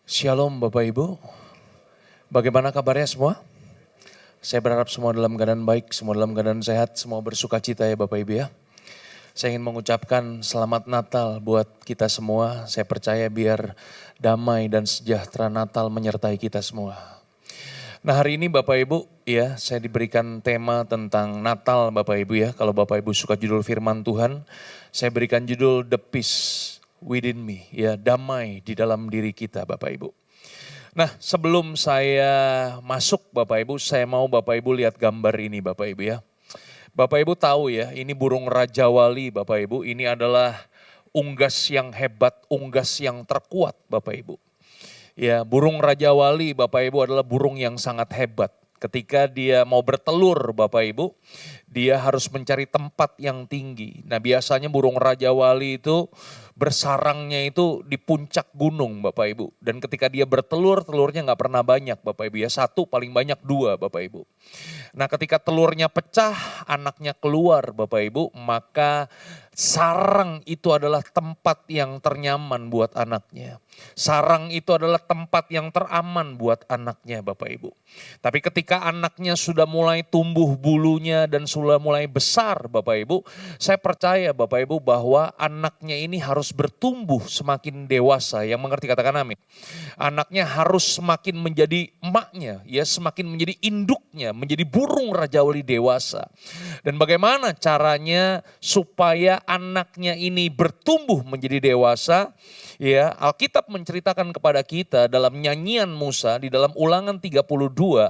Shalom Bapak Ibu, bagaimana kabarnya semua? Saya berharap semua dalam keadaan baik, semua dalam keadaan sehat, semua bersuka cita ya Bapak Ibu ya. Saya ingin mengucapkan selamat Natal buat kita semua, saya percaya biar damai dan sejahtera Natal menyertai kita semua. Nah hari ini Bapak Ibu ya, saya diberikan tema tentang Natal Bapak Ibu ya. Kalau Bapak Ibu suka judul firman Tuhan, saya berikan judul The Peace Within Me, ya damai di dalam diri kita Bapak Ibu. Nah sebelum saya masuk Bapak Ibu, saya mau Bapak Ibu lihat gambar ini Bapak Ibu ya. Bapak Ibu tahu ya, ini burung Raja Wali Bapak Ibu, ini adalah unggas yang hebat, unggas yang terkuat Bapak Ibu. Ya, burung Raja Wali Bapak Ibu adalah burung yang sangat hebat. Ketika dia mau bertelur Bapak Ibu, dia harus mencari tempat yang tinggi. Nah biasanya burung Raja Wali itu bersarangnya itu di puncak gunung Bapak Ibu. Dan ketika dia bertelur, telurnya gak pernah banyak Bapak Ibu ya. 1 paling banyak 2 Bapak Ibu. Nah ketika telurnya pecah, anaknya keluar Bapak Ibu, maka sarang itu adalah tempat yang ternyaman buat anaknya. Sarang itu adalah tempat yang teraman buat anaknya Bapak Ibu. Tapi ketika anaknya sudah mulai tumbuh bulunya dan sudah mulai besar Bapak Ibu, saya percaya Bapak Ibu bahwa anaknya ini harus bertumbuh semakin dewasa. Yang mengerti katakan amin. Anaknya harus semakin menjadi emaknya, ya semakin menjadi induknya, menjadi burung Raja Wali dewasa. Dan bagaimana caranya supaya anaknya ini bertumbuh menjadi dewasa? Ya, Alkitab menceritakan kepada kita dalam nyanyian Musa di dalam Ulangan 32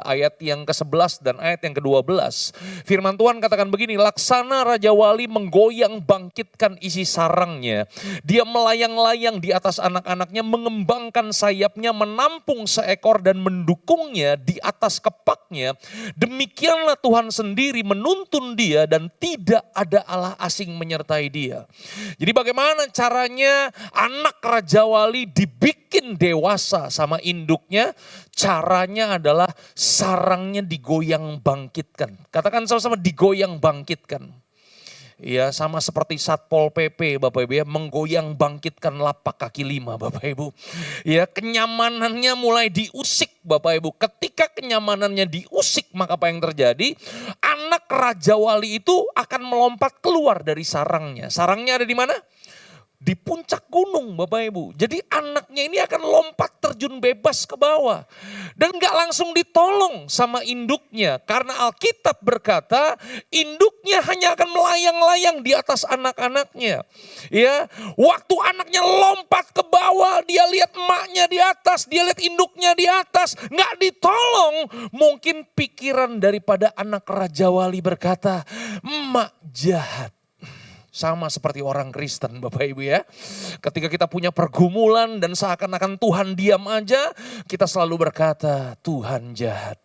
ayat yang ke-11 dan ayat yang ke-12. Firman Tuhan katakan begini, laksana Raja Wali menggoyang bangkitkan isi sarangnya. Dia melayang-layang di atas anak-anaknya, mengembangkan sayapnya, menampung seekor dan mendukungnya di atas kepaknya. Demikianlah Tuhan sendiri menuntun dia dan tidak ada Allah asing menyertai dia. Jadi bagaimana caranya anak Raja Wali dibikin dewasa sama induknya? Caranya adalah sarangnya digoyang bangkitkan. Katakan sama-sama digoyang bangkitkan. Ya sama seperti Satpol PP Bapak Ibu ya, menggoyang bangkitkan lapak kaki 5 Bapak Ibu. Ya kenyamanannya mulai diusik Bapak Ibu. Ketika kenyamanannya diusik maka apa yang terjadi? Anak Raja Wali itu akan melompat keluar dari sarangnya. Sarangnya ada di mana? Di puncak gunung Bapak Ibu. Jadi anaknya ini akan lompat terjun bebas ke bawah. Dan gak langsung ditolong sama induknya. Karena Alkitab berkata induknya hanya akan melayang-layang di atas anak-anaknya. Ya, waktu anaknya lompat ke bawah, dia lihat emaknya di atas, dia lihat induknya di atas. Gak ditolong. Mungkin pikiran daripada anak Raja Wali berkata, emak jahat. Sama seperti orang Kristen Bapak Ibu ya. Ketika kita punya pergumulan dan seakan-akan Tuhan diam aja, kita selalu berkata Tuhan jahat.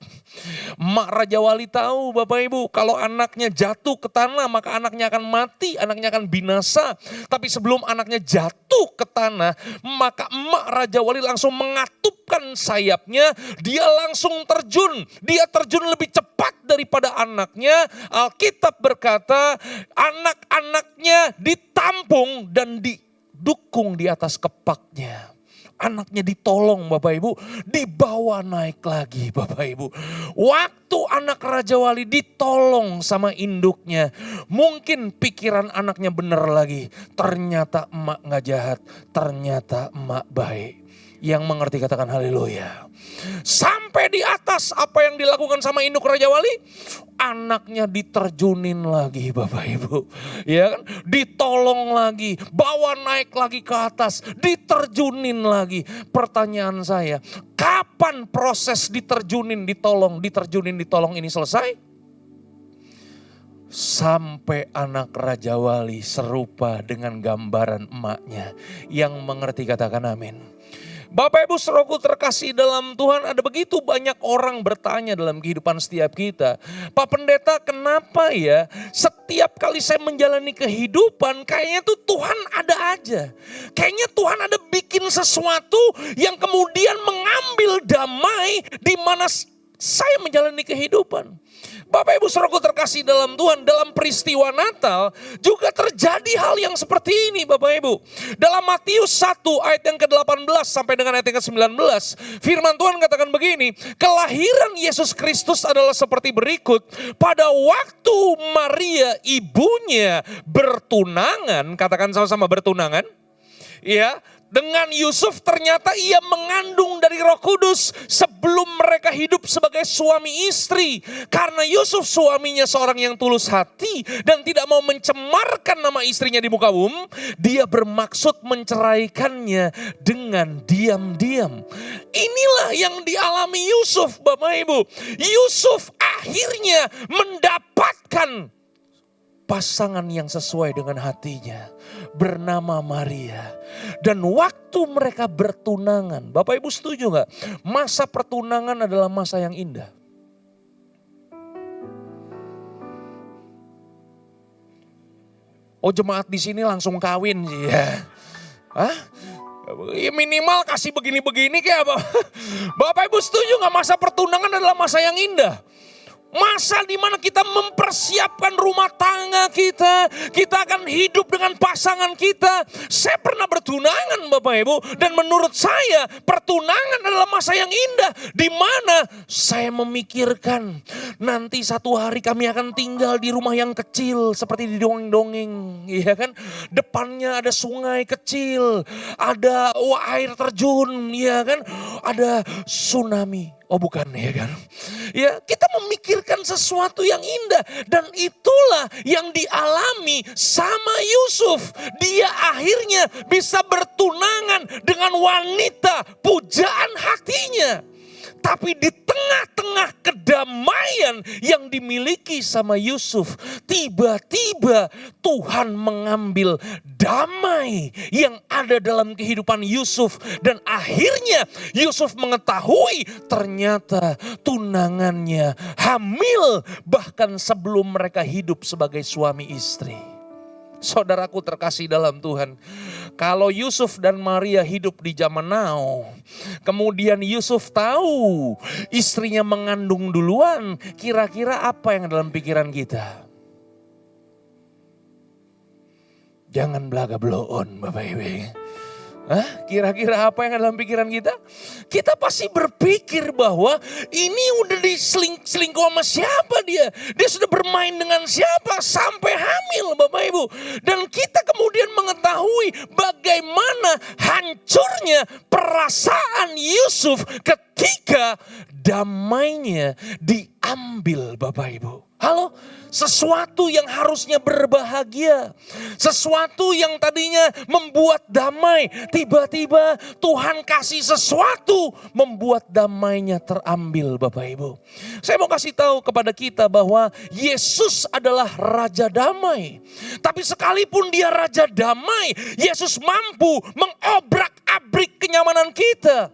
Mak Raja Wali tahu Bapak Ibu, kalau anaknya jatuh ke tanah maka anaknya akan mati, anaknya akan binasa. Tapi sebelum anaknya jatuh ke tanah, maka emak Raja Wali langsung mengatupkan sayapnya, dia langsung terjun. Dia terjun lebih cepat daripada anaknya. Alkitab berkata anak-anaknya ditampung dan didukung di atas kepaknya. Anaknya ditolong Bapak Ibu, dibawa naik lagi Bapak Ibu. Waktu anak Raja Wali ditolong sama induknya, mungkin pikiran anaknya benar lagi. Ternyata emak gak jahat, ternyata emak baik. Yang mengerti katakan haleluya. Sampai di atas apa yang dilakukan sama induk Raja Wali, anaknya diterjunin lagi Bapak Ibu. Ya kan? Ditolong lagi, bawa naik lagi ke atas, diterjunin lagi. Pertanyaan saya, kapan proses diterjunin, ditolong ini selesai? Sampai anak Raja Wali serupa dengan gambaran emaknya. Yang mengerti katakan amin. Bapak Ibu saudaraku terkasih dalam Tuhan, ada begitu banyak orang bertanya dalam kehidupan setiap kita. Pak Pendeta, kenapa ya setiap kali saya menjalani kehidupan kayaknya tuh Tuhan ada aja. Kayaknya Tuhan ada bikin sesuatu yang kemudian mengambil damai di mana saya menjalani kehidupan. Bapak Ibu Saudaraku terkasih dalam Tuhan, dalam peristiwa Natal juga terjadi hal yang seperti ini Bapak Ibu. Dalam Matius 1 ayat yang ke-18 sampai dengan ayat yang ke-19, firman Tuhan katakan begini, kelahiran Yesus Kristus adalah seperti berikut. Pada waktu Maria ibunya bertunangan, katakan sama-sama bertunangan, ya, dengan Yusuf ternyata ia mengandung dari Roh Kudus sebelum mereka hidup sebagai suami istri. Karena Yusuf suaminya seorang yang tulus hati dan tidak mau mencemarkan nama istrinya di muka umum, dia bermaksud menceraikannya dengan diam-diam. Inilah yang dialami Yusuf Bapak Ibu. Yusuf akhirnya mendapatkan pasangan yang sesuai dengan hatinya, bernama Maria. Dan waktu mereka bertunangan, Bapak Ibu setuju gak? Masa pertunangan adalah masa yang indah. Oh, jemaat di sini langsung kawin sih ya. Hah? Ya minimal kasih begini-begini kayak apa? Bapak Ibu setuju gak masa pertunangan adalah masa yang indah? Masa di mana kita mempersiapkan rumah tangga kita. Kita akan hidup dengan pasangan kita. Saya pernah bertunangan Bapak Ibu. Dan menurut saya pertunangan adalah masa yang indah. Di mana saya memikirkan nanti satu hari kami akan tinggal di rumah yang kecil. Seperti di dongeng-dongeng. Ya kan? Depannya ada sungai kecil. Ada air terjun. Ya kan? Ada tsunami. Oh bukan ya kan. Ya kita memikirkan sesuatu yang indah. Dan itulah yang dialami sama Yusuf. Dia akhirnya bisa bertunangan dengan wanita pujaan hatinya. Tapi di tengah-tengah kedamaian yang dimiliki sama Yusuf, tiba-tiba Tuhan mengambil damai yang ada dalam kehidupan Yusuf. Dan akhirnya Yusuf mengetahui ternyata tunangannya hamil bahkan sebelum mereka hidup sebagai suami istri. Saudaraku terkasih dalam Tuhan, kalau Yusuf dan Maria hidup di zaman now, kemudian Yusuf tahu istrinya mengandung duluan, kira-kira apa yang dalam pikiran kita? Jangan belaga blow on Bapak Ibu. Hah? Kira-kira apa yang ada dalam pikiran kita? Kita pasti berpikir bahwa ini udah diselingkuh sama siapa dia. Dia sudah bermain dengan siapa sampai hamil Bapak Ibu. Dan kita kemudian mengetahui bagaimana hancurnya perasaan Yusuf ketika damainya diambil Bapak Ibu. Halo, sesuatu yang harusnya berbahagia, sesuatu yang tadinya membuat damai, tiba-tiba Tuhan kasih sesuatu membuat damainya terambil Bapak Ibu. Saya mau kasih tahu kepada kita bahwa Yesus adalah Raja Damai. Tapi sekalipun dia Raja Damai, Yesus mampu mengobrak-abrik kenyamanan kita.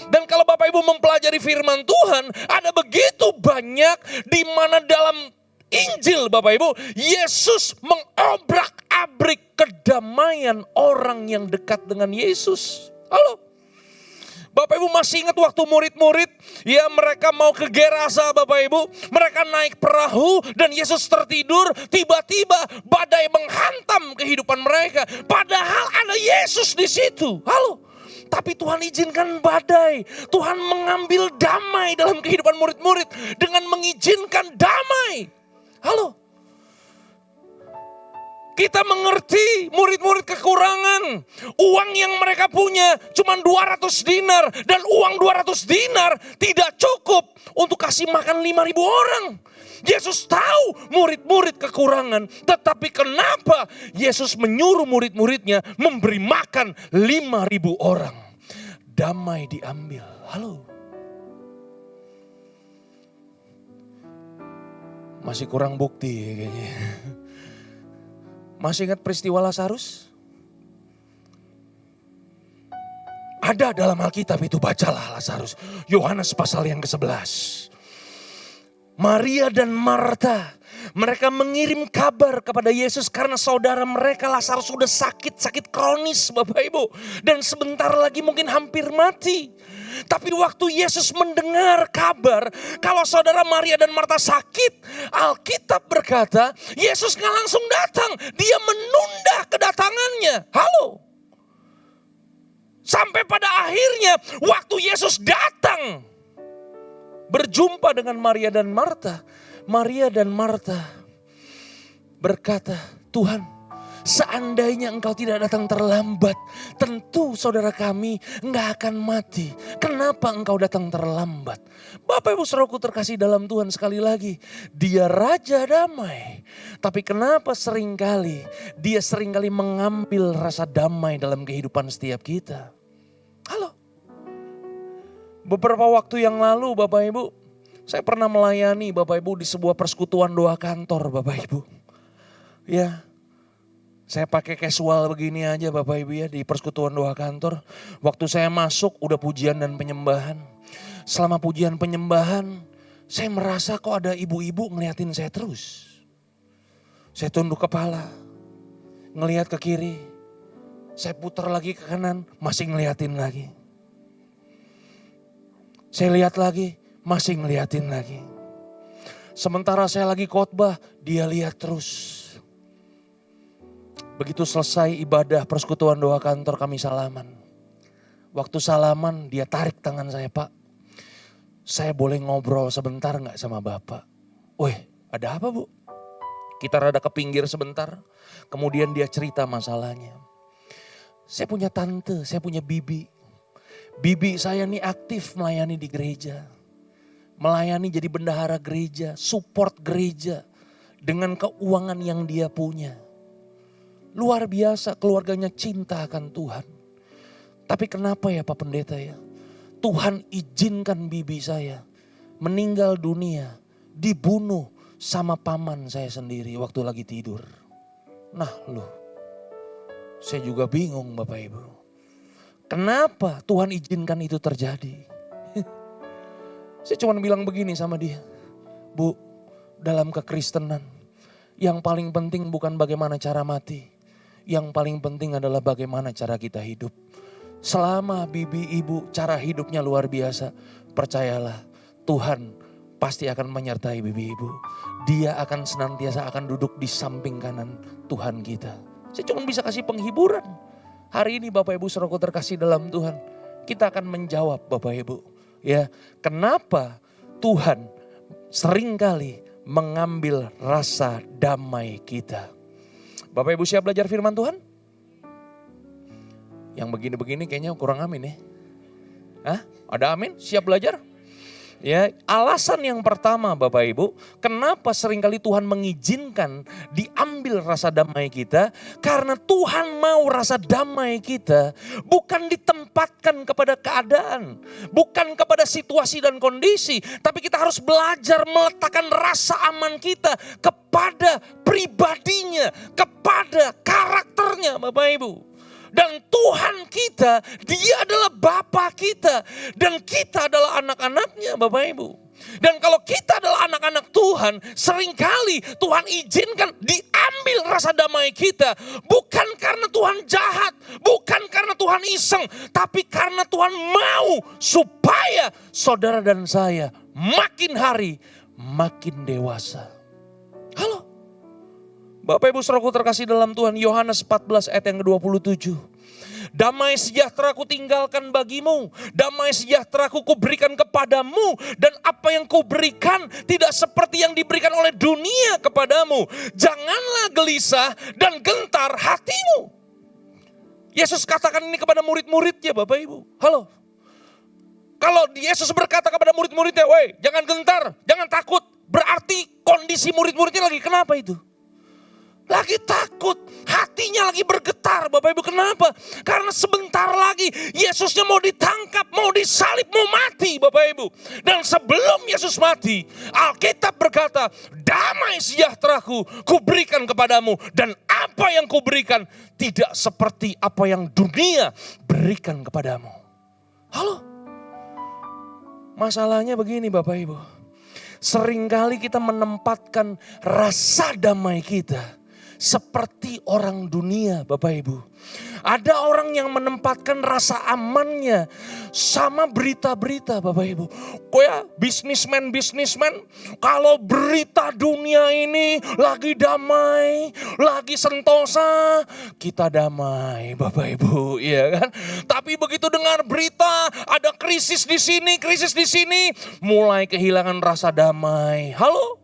Dan kalau Bapak Ibu mempelajari firman Tuhan, ada begitu banyak di mana dalam Injil Bapak Ibu, Yesus mengobrak-abrik kedamaian orang yang dekat dengan Yesus. Halo. Bapak Ibu masih ingat waktu murid-murid, ya mereka mau ke Gerasa Bapak Ibu. Mereka naik perahu dan Yesus tertidur, tiba-tiba badai menghantam kehidupan mereka. Padahal ada Yesus di situ. Halo. Tapi Tuhan izinkan badai. Tuhan mengambil damai dalam kehidupan murid-murid dengan mengizinkan damai. Halo. Kita mengerti murid-murid kekurangan. Uang yang mereka punya cuma 200 dinar. Dan uang 200 dinar tidak cukup untuk kasih makan 5.000 orang. Yesus tahu murid-murid kekurangan. Tetapi kenapa Yesus menyuruh murid-muridnya memberi makan 5.000 orang. Damai diambil. Halo. Masih kurang bukti kayaknya. Masih ingat peristiwa Lazarus? Ada dalam Alkitab itu, bacalah Lazarus. Yohanes pasal yang ke-11. Maria dan Marta, mereka mengirim kabar kepada Yesus karena saudara mereka Lazarus sudah sakit kronis Bapak Ibu. Dan sebentar lagi mungkin hampir mati. Tapi waktu Yesus mendengar kabar kalau saudara Maria dan Marta sakit, Alkitab berkata Yesus gak langsung datang. Dia menunda kedatangannya. Halo. Sampai pada akhirnya waktu Yesus datang berjumpa dengan Maria dan Marta. Maria dan Marta berkata, Tuhan, seandainya engkau tidak datang terlambat, tentu saudara kami enggak akan mati. Kenapa engkau datang terlambat? Bapak Ibu Saudaraku terkasih dalam Tuhan, sekali lagi, dia Raja Damai. Tapi kenapa dia seringkali mengambil rasa damai dalam kehidupan setiap kita? Halo. Beberapa waktu yang lalu Bapak Ibu, saya pernah melayani Bapak Ibu di sebuah persekutuan doa kantor Bapak Ibu. Ya, saya pakai casual begini aja Bapak Ibu ya di persekutuan doa kantor. Waktu saya masuk udah pujian dan penyembahan. Selama pujian penyembahan, saya merasa kok ada ibu-ibu ngeliatin saya terus. Saya tunduk kepala, ngelihat ke kiri. Saya putar lagi ke kanan, masih ngeliatin lagi. Saya lihat lagi, masih ngeliatin lagi. Sementara saya lagi khotbah, dia lihat terus. Begitu selesai ibadah persekutuan doa kantor, kami salaman. Waktu salaman dia tarik tangan saya, Pak. Saya boleh ngobrol sebentar gak sama Bapak? Weh, ada apa Bu? Kita rada ke pinggir sebentar. Kemudian dia cerita masalahnya. Saya punya tante, saya punya bibi. Bibi saya nih aktif melayani di gereja. Melayani jadi bendahara gereja, support gereja. Dengan keuangan yang dia punya. Luar biasa, keluarganya cinta akan Tuhan. Tapi kenapa ya Pak Pendeta ya? Tuhan izinkan bibi saya meninggal dunia, dibunuh sama paman saya sendiri waktu lagi tidur. Nah loh, saya juga bingung Bapak Ibu. Kenapa Tuhan izinkan itu terjadi? Saya cuma bilang begini sama dia. Bu, dalam kekristenan yang paling penting bukan bagaimana cara mati. Yang paling penting adalah bagaimana cara kita hidup. Selama bibi ibu cara hidupnya luar biasa, percayalah Tuhan pasti akan menyertai bibi ibu. Dia akan senantiasa akan duduk di samping kanan Tuhan kita. Saya cuma bisa kasih penghiburan. Hari ini Bapak Ibu Saudaraku terkasih dalam Tuhan, kita akan menjawab Bapak Ibu. Ya, kenapa Tuhan seringkali mengambil rasa damai kita? Bapak Ibu siap belajar firman Tuhan? Yang begini-begini kayaknya kurang amin ya. Hah? Ada amin? Siap belajar? Ya, alasan yang pertama Bapak Ibu, kenapa seringkali Tuhan mengizinkan diambil rasa damai kita? Karena Tuhan mau rasa damai kita bukan ditempatkan kepada keadaan, bukan kepada situasi dan kondisi, tapi kita harus belajar meletakkan rasa aman kita kepada pribadinya, kepada karakternya Bapak Ibu. Dan Tuhan kita, dia adalah Bapa kita. Dan kita adalah anak-anaknya Bapak Ibu. Dan kalau kita adalah anak-anak Tuhan, seringkali Tuhan izinkan diambil rasa damai kita. Bukan karena Tuhan jahat, bukan karena Tuhan iseng. Tapi karena Tuhan mau supaya saudara dan saya makin hari makin dewasa. Halo. Bapak Ibu Saudaraku terkasih dalam Tuhan, Yohanes 14 ayat yang ke-27. Damai sejahtera ku tinggalkan bagimu, damai sejahtera ku berikan kepadamu, dan apa yang ku berikan tidak seperti yang diberikan oleh dunia kepadamu. Janganlah gelisah dan gentar hatimu. Yesus katakan ini kepada murid-muridnya Bapak Ibu. Halo. Kalau Yesus berkata kepada murid-muridnya, "Woi, jangan gentar, jangan takut." Berarti kondisi murid-muridnya lagi kenapa itu? Lagi takut, hatinya lagi bergetar Bapak Ibu. Kenapa? Karena sebentar lagi Yesusnya mau ditangkap, mau disalib, mau mati Bapak Ibu. Dan sebelum Yesus mati, Alkitab berkata, damai sejahteraku kuberikan kepadamu. Dan apa yang kuberikan tidak seperti apa yang dunia berikan kepadamu. Halo? Masalahnya begini Bapak Ibu. Seringkali kita menempatkan rasa damai kita seperti orang dunia Bapak Ibu. Ada orang yang menempatkan rasa amannya sama berita-berita Bapak Ibu. Kok ya bisnismen kalau berita dunia ini lagi damai, lagi sentosa, kita damai Bapak Ibu, iya kan? Tapi begitu dengar berita ada krisis di sini, mulai kehilangan rasa damai. Halo?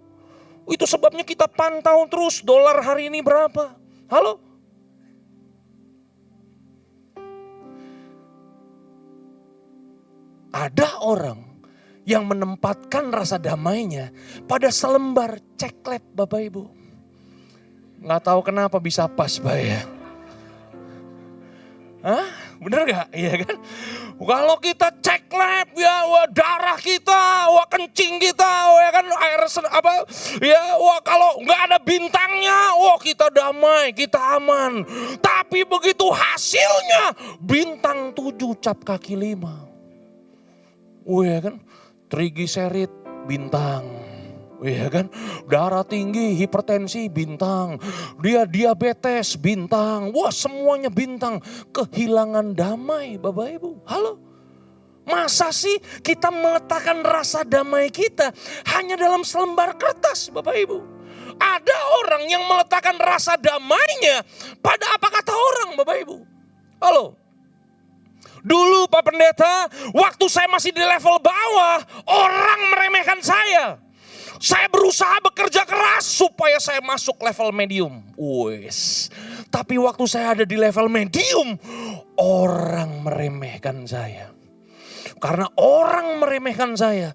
Itu sebabnya kita pantau terus dolar hari ini berapa. Halo? Ada orang yang menempatkan rasa damainya pada selembar ceklep Bapak Ibu. Nggak tahu kenapa bisa pas Pak ya. Hah? Bener gak? Iya kan? Kalau kita ceklep ya, wah darah kita, wah kencing kita, wah kan air apa? Ya, wah kalau nggak ada bintangnya, wah kita damai, kita aman. Tapi begitu hasilnya bintang 7 cap kaki 5. Wah kan, trigliserid bintang, wah kan, darah tinggi, hipertensi bintang, dia diabetes bintang, wah semuanya bintang, kehilangan damai Bapak Ibu. Halo, masa sih kita meletakkan rasa damai kita hanya dalam selembar kertas Bapak Ibu? Ada orang yang meletakkan rasa damainya pada apa kata orang Bapak Ibu. Halo. Dulu Pak Pendeta, waktu saya masih di level bawah, orang meremehkan saya. Saya berusaha bekerja keras supaya saya masuk level medium. Wes. Tapi waktu saya ada di level medium, orang meremehkan saya. Karena orang meremehkan saya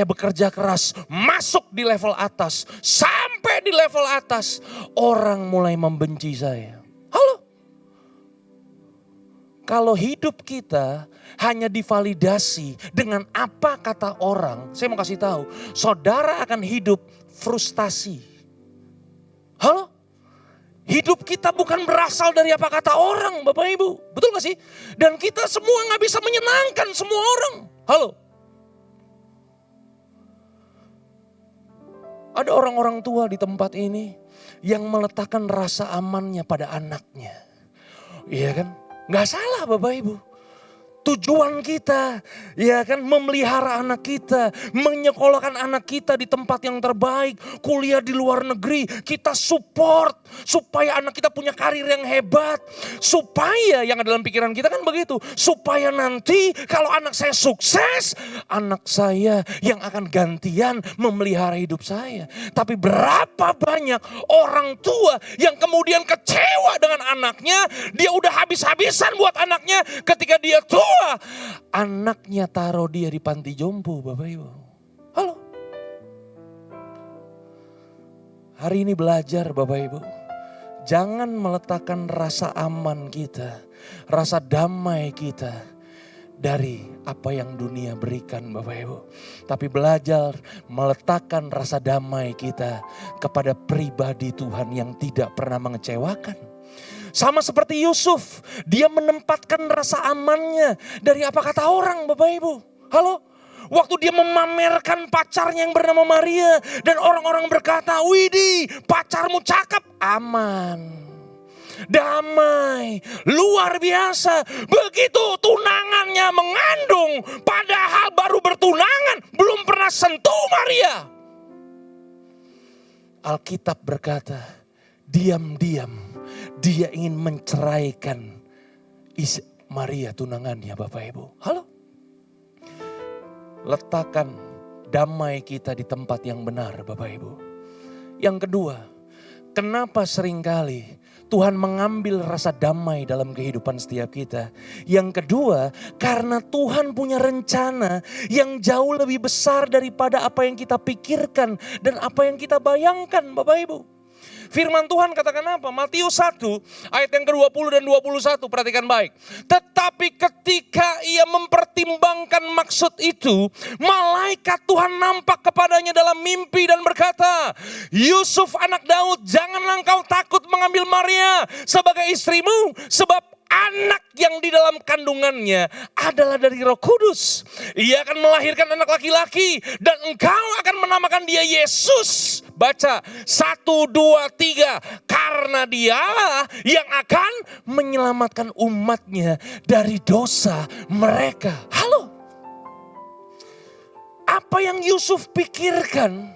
bekerja keras, masuk di level atas. Sampai di level atas, orang mulai membenci saya. Halo? Kalau hidup kita hanya divalidasi dengan apa kata orang, saya mau kasih tahu, saudara akan hidup frustasi. Halo? Hidup kita bukan berasal dari apa kata orang Bapak Ibu, betul gak sih? Dan kita semua gak bisa menyenangkan semua orang. Halo? Ada orang-orang tua di tempat ini yang meletakkan rasa amannya pada anaknya. Iya kan? Gak salah Bapak Ibu. Tujuan kita ya kan memelihara anak kita, menyekolahkan anak kita di tempat yang terbaik, kuliah di luar negeri, kita support supaya anak kita punya karir yang hebat, supaya yang ada dalam pikiran kita kan begitu, supaya nanti kalau anak saya sukses, anak saya yang akan gantian memelihara hidup saya. Tapi berapa banyak orang tua yang kemudian kecewa dengan anaknya, dia udah habis-habisan buat anaknya ketika dia tua. Anaknya taruh dia di panti jompo Bapak Ibu. Halo. Hari ini belajar Bapak Ibu. Jangan meletakkan rasa aman kita, rasa damai kita dari apa yang dunia berikan Bapak Ibu. Tapi belajar meletakkan rasa damai kita kepada pribadi Tuhan yang tidak pernah mengecewakan. Sama seperti Yusuf, dia menempatkan rasa amannya dari apa kata orang Bapak Ibu. Halo, waktu dia memamerkan pacarnya yang bernama Maria. Dan orang-orang berkata, widih pacarmu cakep, aman, damai, luar biasa. Begitu tunangannya mengandung, padahal baru bertunangan, belum pernah sentuh Maria. Alkitab berkata, diam-diam dia ingin menceraikan Maria tunangannya Bapak Ibu. Halo? Letakkan damai kita di tempat yang benar Bapak Ibu. Yang kedua, kenapa seringkali Tuhan mengambil rasa damai dalam kehidupan setiap kita. Yang kedua, karena Tuhan punya rencana yang jauh lebih besar daripada apa yang kita pikirkan dan apa yang kita bayangkan Bapak Ibu. Firman Tuhan katakan apa? Matius 1 ayat yang ke-20 dan 21, perhatikan baik. Tetapi ketika ia mempertimbangkan maksud itu, malaikat Tuhan nampak kepadanya dalam mimpi dan berkata, Yusuf anak Daud, janganlah engkau takut mengambil Maria sebagai istrimu, sebab anak yang di dalam kandungannya adalah dari Roh Kudus. Ia akan melahirkan anak laki-laki dan engkau akan menamakan dia Yesus. Baca 1, 2, 3. Karena dialah yang akan menyelamatkan umatnya dari dosa mereka. Halo? Apa yang Yusuf pikirkan?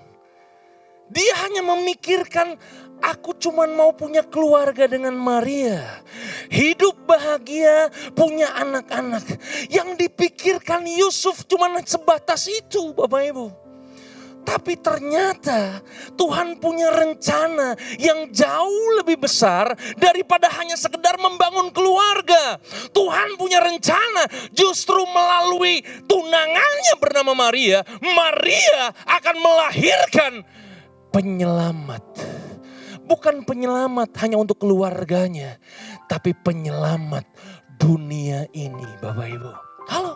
Dia hanya memikirkan, aku cuma mau punya keluarga dengan Maria. Hidup bahagia, punya anak-anak. Yang dipikirkan Yusuf cuma sebatas itu, Bapak Ibu. Tapi ternyata Tuhan punya rencana yang jauh lebih besar daripada hanya sekedar membangun keluarga. Tuhan punya rencana justru melalui tunangannya bernama Maria. Maria akan melahirkan penyelamat. Bukan penyelamat hanya untuk keluarganya, tapi penyelamat dunia ini, Bapak Ibu. Halo?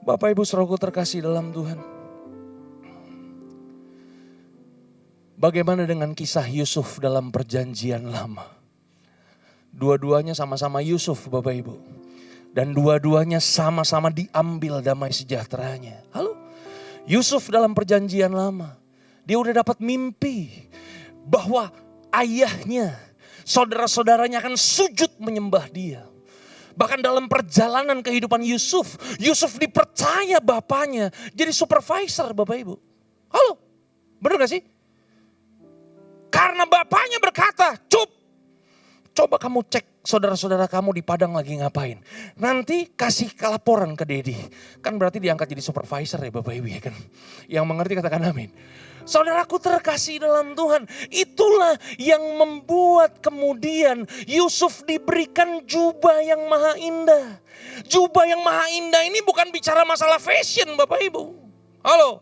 Bapak Ibu saudaraku terkasih dalam Tuhan. Bagaimana dengan kisah Yusuf dalam perjanjian lama? Dua-duanya sama-sama Yusuf, Bapak Ibu. Dan dua-duanya sama-sama diambil damai sejahteranya. Halo? Yusuf dalam perjanjian lama, dia udah dapat mimpi bahwa ayahnya, saudara-saudaranya akan sujud menyembah dia. Bahkan dalam perjalanan kehidupan Yusuf, Yusuf dipercaya bapaknya jadi supervisor, Bapak Ibu. Halo, benar gak sih? Karena bapaknya berkata, coba kamu cek saudara-saudara kamu di Padang lagi ngapain. Nanti kasih laporan ke Dedi. Kan berarti diangkat jadi supervisor ya Bapak Ibu ya kan. Yang mengerti katakan amin. Saudaraku terkasih dalam Tuhan. Itulah yang membuat kemudian Yusuf diberikan jubah yang maha indah. Jubah yang maha indah ini bukan bicara masalah fashion Bapak Ibu. Halo.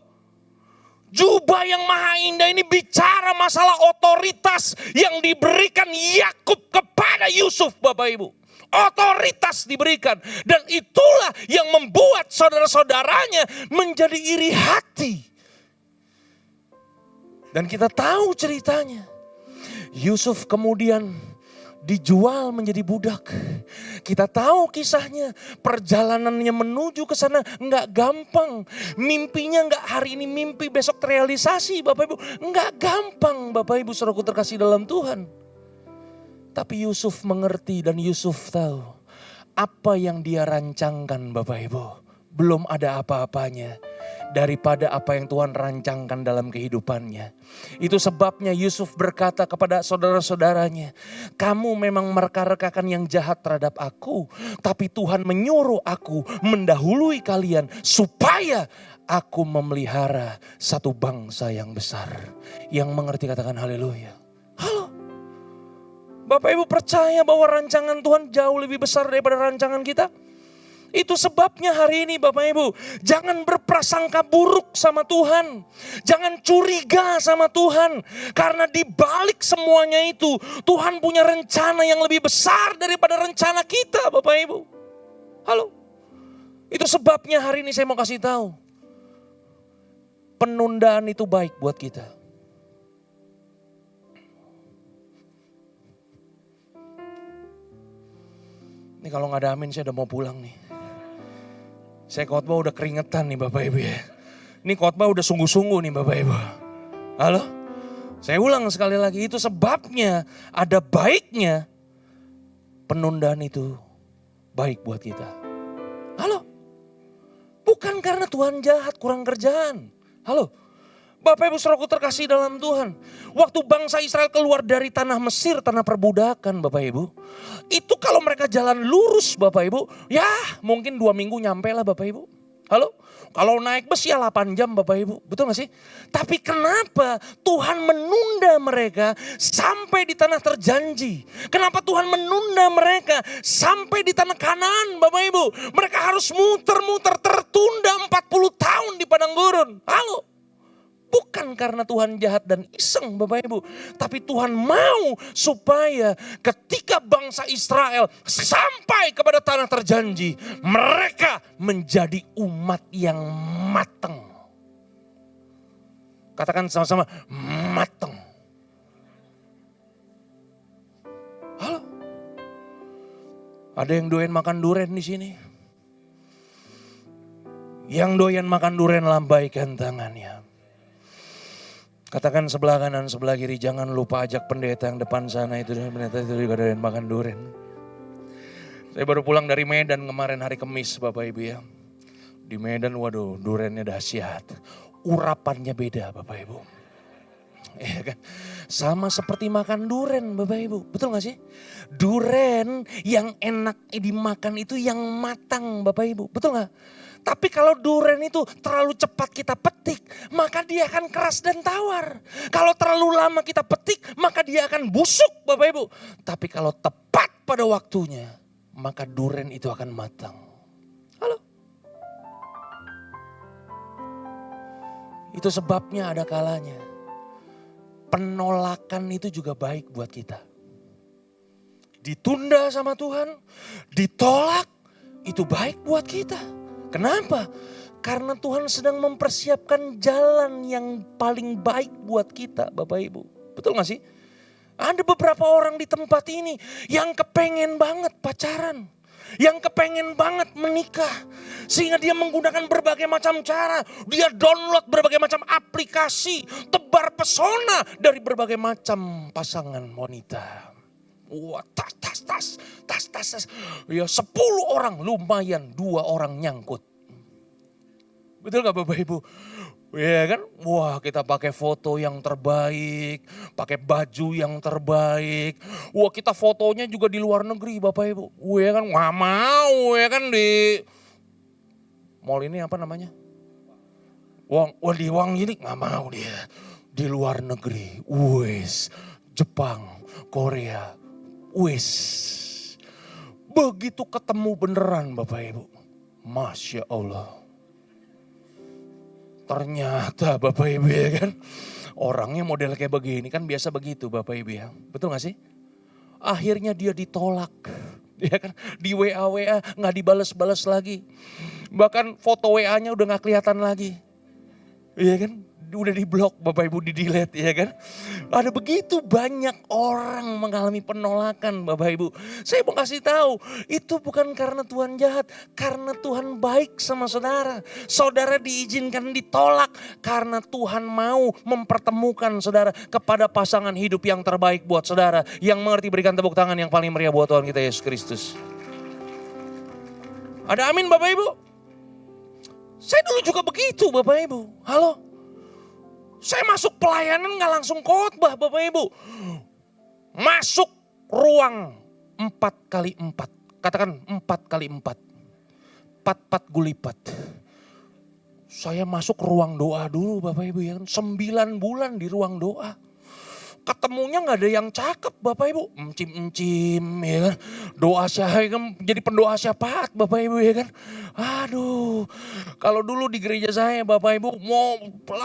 Jubah yang maha indah ini bicara masalah otoritas yang diberikan Yakub kepada Yusuf Bapak Ibu. Otoritas diberikan dan itulah yang membuat saudara-saudaranya menjadi iri hati. Dan kita tahu ceritanya. Yusuf kemudian dijual menjadi budak. Kita tahu kisahnya, perjalanannya menuju ke sana enggak gampang. Mimpinya enggak hari ini mimpi besok terrealisasi Bapak Ibu. Enggak gampang Bapak Ibu saudaraku terkasih dalam Tuhan. Tapi Yusuf mengerti dan Yusuf tahu apa yang dia rancangkan Bapak Ibu. Belum ada apa-apanya daripada apa yang Tuhan rancangkan dalam kehidupannya. Itu sebabnya Yusuf berkata kepada saudara-saudaranya, kamu memang mereka-rekakan yang jahat terhadap aku, tapi Tuhan menyuruh aku mendahului kalian supaya aku memelihara satu bangsa yang besar. Yang mengerti katakan haleluya. Halo. Bapak Ibu percaya bahwa rancangan Tuhan jauh lebih besar daripada rancangan kita? Itu sebabnya hari ini Bapak Ibu, jangan berprasangka buruk sama Tuhan. Jangan curiga sama Tuhan. Karena di balik semuanya itu, Tuhan punya rencana yang lebih besar daripada rencana kita Bapak Ibu. Halo. Itu sebabnya hari ini saya mau kasih tahu. Penundaan itu baik buat kita. Ini kalau gak ada amin saya udah mau pulang nih. Saya khotbah udah keringetan nih Bapak Ibu ya. Ini khotbah udah sungguh-sungguh nih Bapak Ibu. Halo? Saya ulang sekali lagi, itu sebabnya ada baiknya penundaan itu baik buat kita. Halo? Bukan karena Tuhan jahat, kurang kerjaan. Halo? Bapak Ibu saudaraku terkasih dalam Tuhan. Waktu bangsa Israel keluar dari tanah Mesir, tanah perbudakan Bapak Ibu. Itu kalau mereka jalan lurus Bapak Ibu, ya mungkin 2 minggu nyampe lah Bapak Ibu. Halo? Kalau naik bus ya 8 jam Bapak Ibu, betul gak sih? Tapi kenapa Tuhan menunda mereka sampai di tanah terjanji? Kenapa Tuhan menunda mereka sampai di tanah Kanaan Bapak Ibu? Mereka harus muter-muter tertunda 40 tahun di padang gurun. Halo? Bukan karena Tuhan jahat dan iseng Bapak Ibu. Tapi Tuhan mau supaya ketika bangsa Israel sampai kepada tanah terjanji. Mereka menjadi umat yang matang. Katakan sama-sama matang. Halo? Ada yang doyan makan durian di sini? Yang doyan makan durian lambaikan tangannya. Katakan sebelah kanan, sebelah kiri, jangan lupa ajak pendeta yang depan sana itu. Pendeta itu juga ada yang makan durian. Saya baru pulang dari Medan kemarin hari Kamis Bapak Ibu ya. Di Medan waduh duriannya dahsyat. Urapannya beda Bapak Ibu. Ya kan? Sama seperti makan durian Bapak Ibu. Betul gak sih? Durian yang enak dimakan itu yang matang Bapak Ibu. Betul gak? Tapi kalau durian itu terlalu cepat kita petik, maka dia akan keras dan tawar. Kalau terlalu lama kita petik, maka dia akan busuk Bapak Ibu. Tapi kalau tepat pada waktunya, maka durian itu akan matang. Halo? Itu sebabnya ada kalanya. Penolakan itu juga baik buat kita. Ditunda sama Tuhan, ditolak, itu baik buat kita. Kenapa? Karena Tuhan sedang mempersiapkan jalan yang paling baik buat kita Bapak Ibu. Betul gak sih? Ada beberapa orang di tempat ini yang kepengen banget pacaran. Yang kepengen banget menikah. Sehingga dia menggunakan berbagai macam cara. Dia download berbagai macam aplikasi. Tebar pesona dari berbagai macam pasangan wanita. Wah, tas. Ya 10 orang lumayan, 2 orang nyangkut. Betul gak Bapak Ibu? Ya kan? Wah kita pakai foto yang terbaik, pakai baju yang terbaik. Wah kita fotonya juga di luar negeri Bapak Ibu. Ya kan gak mau ya kan di mall ini apa namanya? Di Wang ini gak mau dia. Di luar negeri, wes Jepang, Korea. Wis, begitu ketemu beneran Bapak Ibu. Masya Allah. Ternyata Bapak Ibu ya kan. Orangnya model kayak begini kan biasa begitu Bapak Ibu ya. Betul gak sih? Akhirnya dia ditolak. Ya kan? Di WA gak dibales-bales lagi. Bahkan foto WA-nya udah gak kelihatan lagi. Iya kan? Udah diblok Bapak Ibu, di delete ya kan. Ada begitu banyak orang mengalami penolakan Bapak Ibu. Saya mau kasih tahu, itu bukan karena Tuhan jahat, karena Tuhan baik sama saudara. Saudara diizinkan ditolak karena Tuhan mau mempertemukan saudara kepada pasangan hidup yang terbaik buat saudara. Yang mengerti berikan tepuk tangan yang paling meriah buat Tuhan kita Yesus Kristus. Ada amin Bapak Ibu? Saya dulu juga begitu Bapak Ibu. Halo? Saya masuk pelayanan gak langsung khotbah Bapak Ibu. Masuk ruang 4x4. Katakan 4x4. 4 gulipat. Saya masuk ruang doa dulu Bapak Ibu ya. 9 bulan di ruang doa. Ketemunya gak ada yang cakep Bapak Ibu. Encim ya kan. Doa saya kan jadi pendoa syafaat Bapak Ibu ya kan. Aduh. Kalau dulu di gereja saya Bapak Ibu mau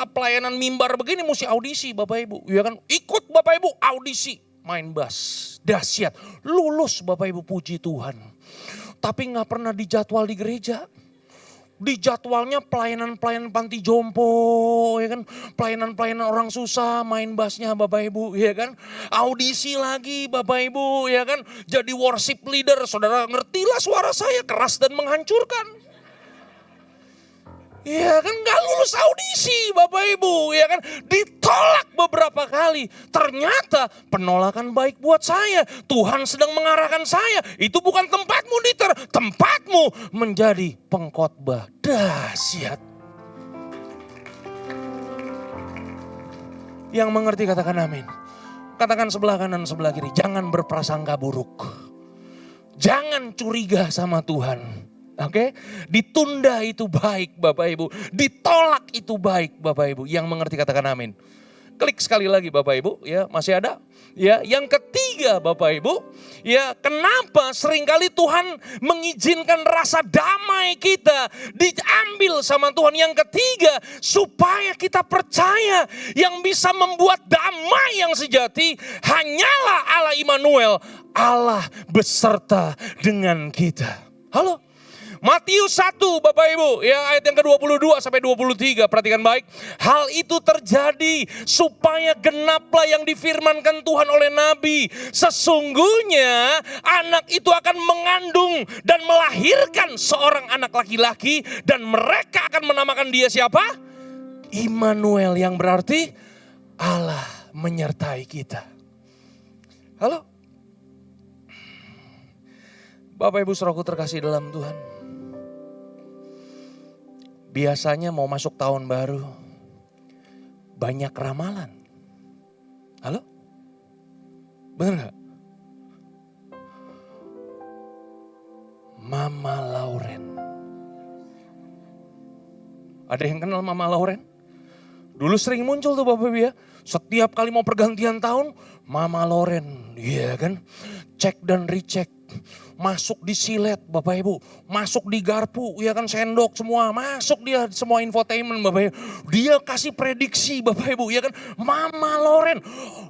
pelayanan mimbar begini mesti audisi Bapak Ibu. Ya kan. Ikut Bapak Ibu audisi. Main bass. Dahsyat. Lulus Bapak Ibu puji Tuhan. Tapi gak pernah dijadwal di gereja. Di jadwalnya pelayanan-pelayanan panti jompo, ya kan, pelayanan-pelayanan orang susah, main bassnya Bapak Ibu, ya kan, audisi lagi Bapak Ibu, ya kan, jadi worship leader, saudara ngertilah suara saya keras dan menghancurkan. Ya kan gak lulus audisi Bapak Ibu, ya kan, ditolak beberapa kali. Ternyata penolakan baik buat saya. Tuhan sedang mengarahkan saya. Itu bukan tempatmu Dieter, tempatmu menjadi pengkhotbah. Dahsyat. Yang mengerti katakan amin. Katakan sebelah kanan sebelah kiri, jangan berprasangka buruk. Jangan curiga sama Tuhan. Oke, ditunda itu baik Bapak Ibu, ditolak itu baik Bapak Ibu. Yang mengerti katakan amin. Klik sekali lagi Bapak Ibu, ya masih ada. Ya, yang ketiga Bapak Ibu, ya kenapa seringkali Tuhan mengizinkan rasa damai kita diambil sama Tuhan. Yang ketiga, supaya kita percaya yang bisa membuat damai yang sejati hanyalah Allah Immanuel, Allah beserta dengan kita. Halo? Matius 1 Bapak Ibu, ya ayat yang ke-22 sampai 23, perhatikan baik. Hal itu terjadi supaya genaplah yang difirmankan Tuhan oleh Nabi. Sesungguhnya anak itu akan mengandung dan melahirkan seorang anak laki-laki. Dan mereka akan menamakan dia siapa? Immanuel, yang berarti Allah menyertai kita. Halo? Bapak Ibu Saudaraku terkasih dalam Tuhan. Biasanya mau masuk tahun baru, banyak ramalan. Halo? Benar gak? Mama Lauren. Ada yang kenal Mama Lauren? Dulu sering muncul tuh Bapak Ibu ya. Setiap kali mau pergantian tahun, Mama Lauren. Iya kan? Cek dan recheck. Masuk di silet Bapak Ibu. Masuk di garpu, ya kan, sendok semua. Masuk dia semua infotainment Bapak Ibu. Dia kasih prediksi Bapak Ibu, ya kan. Mama Lauren.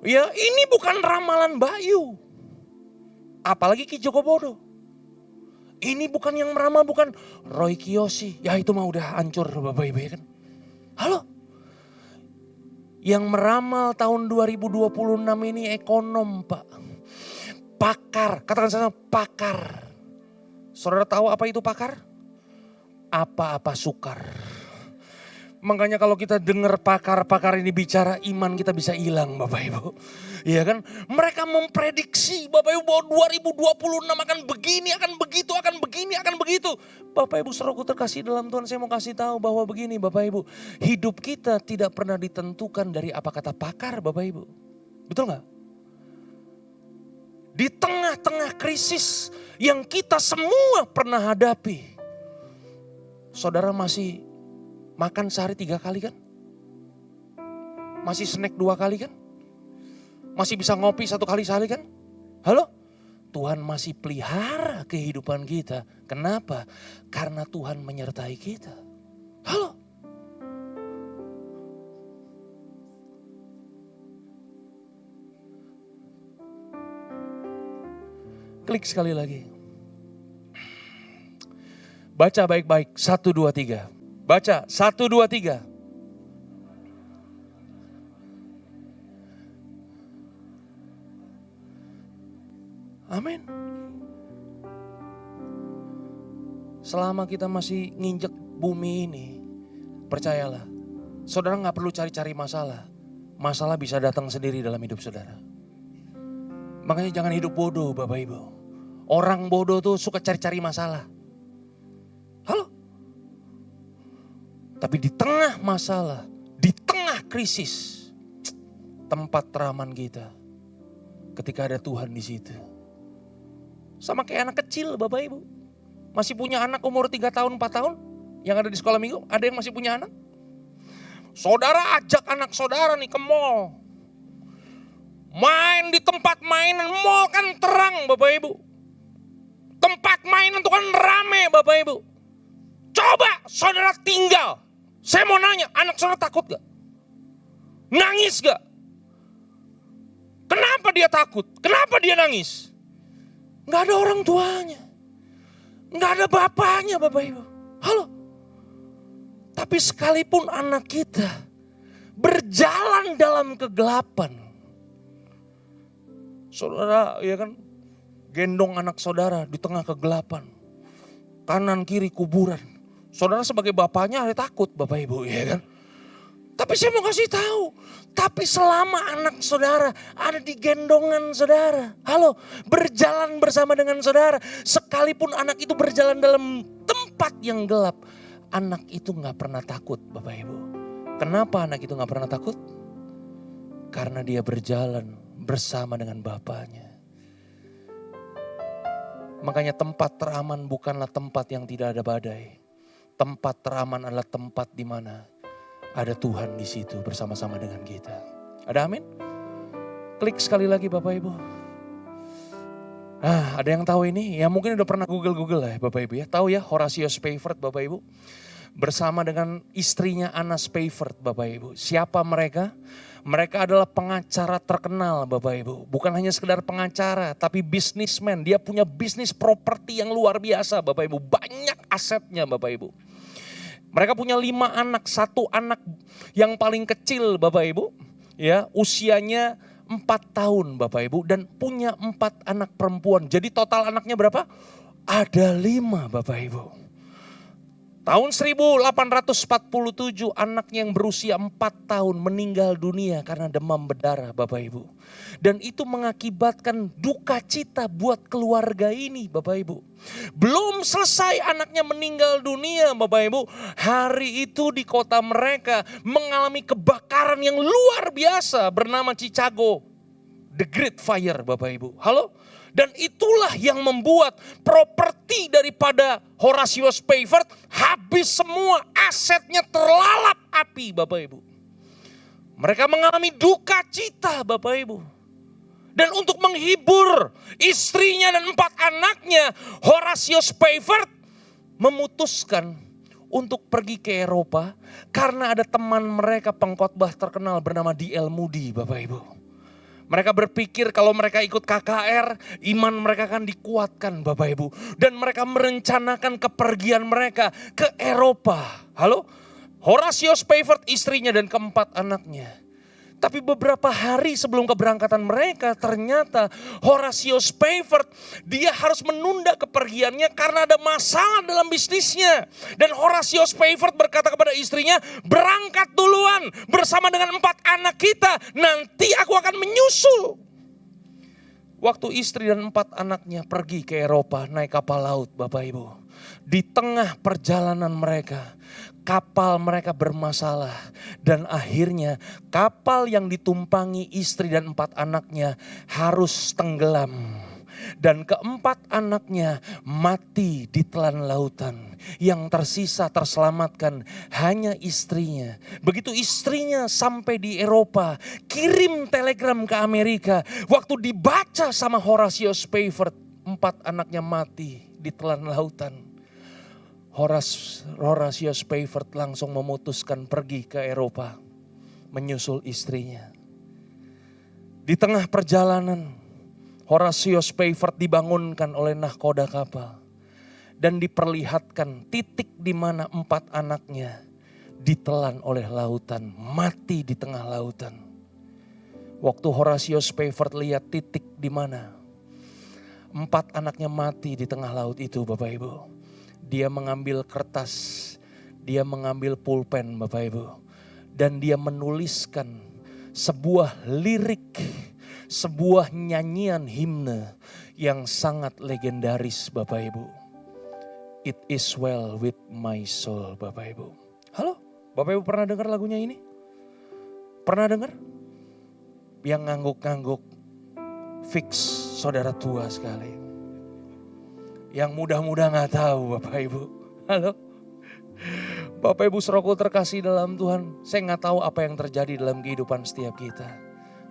Ya ini bukan ramalan Bayu. Apalagi Ki Joko Bodo. Ini bukan yang meramal, bukan Roy Kiyoshi. Ya itu mah udah hancur Bapak Ibu, ya kan. Halo. Yang meramal tahun 2026 ini ekonom Pak. Pakar, katakan sana pakar. Saudara tahu apa itu pakar? Apa-apa sukar. Makanya kalau kita dengar pakar-pakar ini bicara, iman kita bisa hilang Bapak Ibu. Iya kan? Mereka memprediksi Bapak Ibu bahwa 2026 akan begini, akan begitu, akan begini, akan begitu. Bapak Ibu saudaraku terkasih dalam Tuhan, saya mau kasih tahu bahwa begini Bapak Ibu. Hidup kita tidak pernah ditentukan dari apa kata pakar Bapak Ibu. Betul gak? Di tengah-tengah krisis yang kita semua pernah hadapi. Saudara masih makan sehari 3 kali kan? Masih snack 2 kali kan? Masih bisa ngopi 1 kali sehari kan? Halo? Tuhan masih pelihara kehidupan kita. Kenapa? Karena Tuhan menyertai kita. Halo? Klik sekali lagi. Baca baik-baik. 1, 2, 3. Baca 1, 2, 3. Amin. Selama kita masih nginjek bumi ini, percayalah, saudara gak perlu cari-cari masalah. Masalah bisa datang sendiri dalam hidup saudara. Makanya jangan hidup bodoh Bapak Ibu. Orang bodoh tuh suka cari-cari masalah. Halo? Tapi di tengah masalah, di tengah krisis, tempat teraman kita ketika ada Tuhan di situ. Sama kayak anak kecil Bapak Ibu. Masih punya anak umur 3 tahun, 4 tahun yang ada di sekolah minggu, ada yang masih punya anak? Saudara ajak anak saudara nih ke mall. Main di tempat mainan, mall kan terang Bapak Ibu. Tempat mainan itu kan rame Bapak Ibu. Coba saudara tinggal. Saya mau nanya, anak saudara takut gak? Nangis gak? Kenapa dia takut? Kenapa dia nangis? Gak ada orang tuanya. Gak ada bapaknya Bapak Ibu. Halo? Tapi sekalipun anak kita berjalan dalam kegelapan. Saudara ya kan gendong anak saudara di tengah kegelapan. Kanan kiri kuburan. Saudara sebagai bapaknya ada takut Bapak Ibu ya kan. Tapi saya mau kasih tahu. Tapi selama anak saudara ada di gendongan saudara. Halo, berjalan bersama dengan saudara. Sekalipun anak itu berjalan dalam tempat yang gelap. Anak itu gak pernah takut Bapak Ibu. Kenapa anak itu gak pernah takut? Karena dia berjalan bersama dengan bapaknya. Makanya tempat teraman bukanlah tempat yang tidak ada badai. Tempat teraman adalah tempat di mana ada Tuhan di situ bersama-sama dengan kita. Ada amin? Klik sekali lagi Bapak Ibu. Ada yang tahu ini? Ya mungkin udah pernah Google ya Bapak Ibu ya. Tahu ya Horatio Spafford Bapak Ibu. Bersama dengan istrinya Anna Spafford Bapak Ibu. Siapa mereka? Mereka adalah pengacara terkenal Bapak Ibu. Bukan hanya sekedar pengacara tapi bisnismen. Dia punya bisnis properti yang luar biasa Bapak Ibu. Banyak asetnya Bapak Ibu. Mereka punya 5 anak. 1 anak yang paling kecil Bapak Ibu. Ya, usianya 4 tahun Bapak Ibu. Dan punya 4 anak perempuan. Jadi total anaknya berapa? Ada 5 Bapak Ibu. Tahun 1847 anaknya yang berusia 4 tahun meninggal dunia karena demam berdarah Bapak Ibu. Dan itu mengakibatkan duka cita buat keluarga ini Bapak Ibu. Belum selesai anaknya meninggal dunia Bapak Ibu. Hari itu di kota mereka mengalami kebakaran yang luar biasa bernama Chicago. The Great Fire Bapak Ibu. Halo? Dan itulah yang membuat properti daripada Horatio Spafford habis semua, asetnya terlalap api Bapak Ibu. Mereka mengalami duka cita Bapak Ibu. Dan untuk menghibur istrinya dan 4 anaknya, Horatio Spafford memutuskan untuk pergi ke Eropa karena ada teman mereka pengkhotbah terkenal bernama D.L. Moody Bapak Ibu. Mereka berpikir kalau mereka ikut KKR, iman mereka akan dikuatkan Bapak Ibu. Dan mereka merencanakan kepergian mereka ke Eropa. Halo? Horatio Spafford, istrinya dan 4 anaknya. Tapi beberapa hari sebelum keberangkatan mereka ternyata Horatio Spafford dia harus menunda kepergiannya karena ada masalah dalam bisnisnya. Dan Horatio Spafford berkata kepada istrinya, berangkat duluan bersama dengan 4 anak kita, nanti aku akan menyusul. Waktu istri dan 4 anaknya pergi ke Eropa naik kapal laut Bapak Ibu. Di tengah perjalanan mereka, kapal mereka bermasalah. Dan akhirnya kapal yang ditumpangi istri dan 4 anaknya harus tenggelam. Dan 4 anaknya mati di telan lautan. Yang tersisa terselamatkan hanya istrinya. Begitu istrinya sampai di Eropa, kirim telegram ke Amerika. Waktu dibaca sama Horatio Spafford, 4 anaknya mati di telan lautan. Horatio Spafford langsung memutuskan pergi ke Eropa, menyusul istrinya. Di tengah perjalanan, Horatio Spafford dibangunkan oleh nahkoda kapal dan diperlihatkan titik di mana 4 anaknya ditelan oleh lautan, mati di tengah lautan. Waktu Horatio Spafford lihat titik di mana 4 anaknya mati di tengah laut itu Bapak Ibu. Dia mengambil kertas, dia mengambil pulpen Bapak Ibu. Dan dia menuliskan sebuah lirik, sebuah nyanyian himne yang sangat legendaris Bapak Ibu. It is well with my soul Bapak Ibu. Halo, Bapak Ibu pernah dengar lagunya ini? Pernah dengar? Yang ngangguk-ngangguk fix saudara tua sekali. Yang mudah-mudah gak tahu Bapak Ibu. Halo. Bapak Ibu Saudaraku terkasih dalam Tuhan. Saya gak tahu apa yang terjadi dalam kehidupan setiap kita.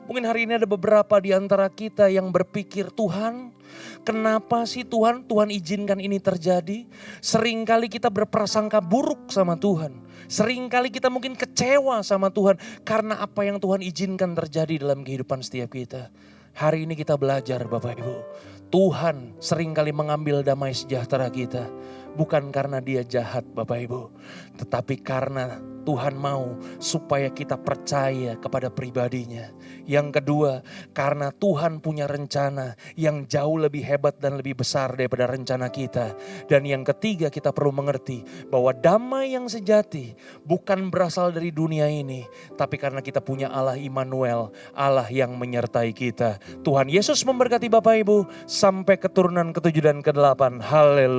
Mungkin hari ini ada beberapa di antara kita yang berpikir, Tuhan kenapa sih Tuhan izinkan ini terjadi. Seringkali kita berprasangka buruk sama Tuhan. Seringkali kita mungkin kecewa sama Tuhan. Karena apa yang Tuhan izinkan terjadi dalam kehidupan setiap kita. Hari ini kita belajar Bapak Ibu. Tuhan seringkali mengambil damai sejahtera kita. Bukan karena dia jahat Bapak Ibu. Tetapi karena Tuhan mau supaya kita percaya kepada pribadinya. Yang kedua, karena Tuhan punya rencana yang jauh lebih hebat dan lebih besar daripada rencana kita. Dan yang ketiga, kita perlu mengerti bahwa damai yang sejati bukan berasal dari dunia ini. Tapi karena kita punya Allah Immanuel, Allah yang menyertai kita. Tuhan Yesus memberkati Bapak Ibu sampai keturunan ke-7 dan ke-8. Haleluya.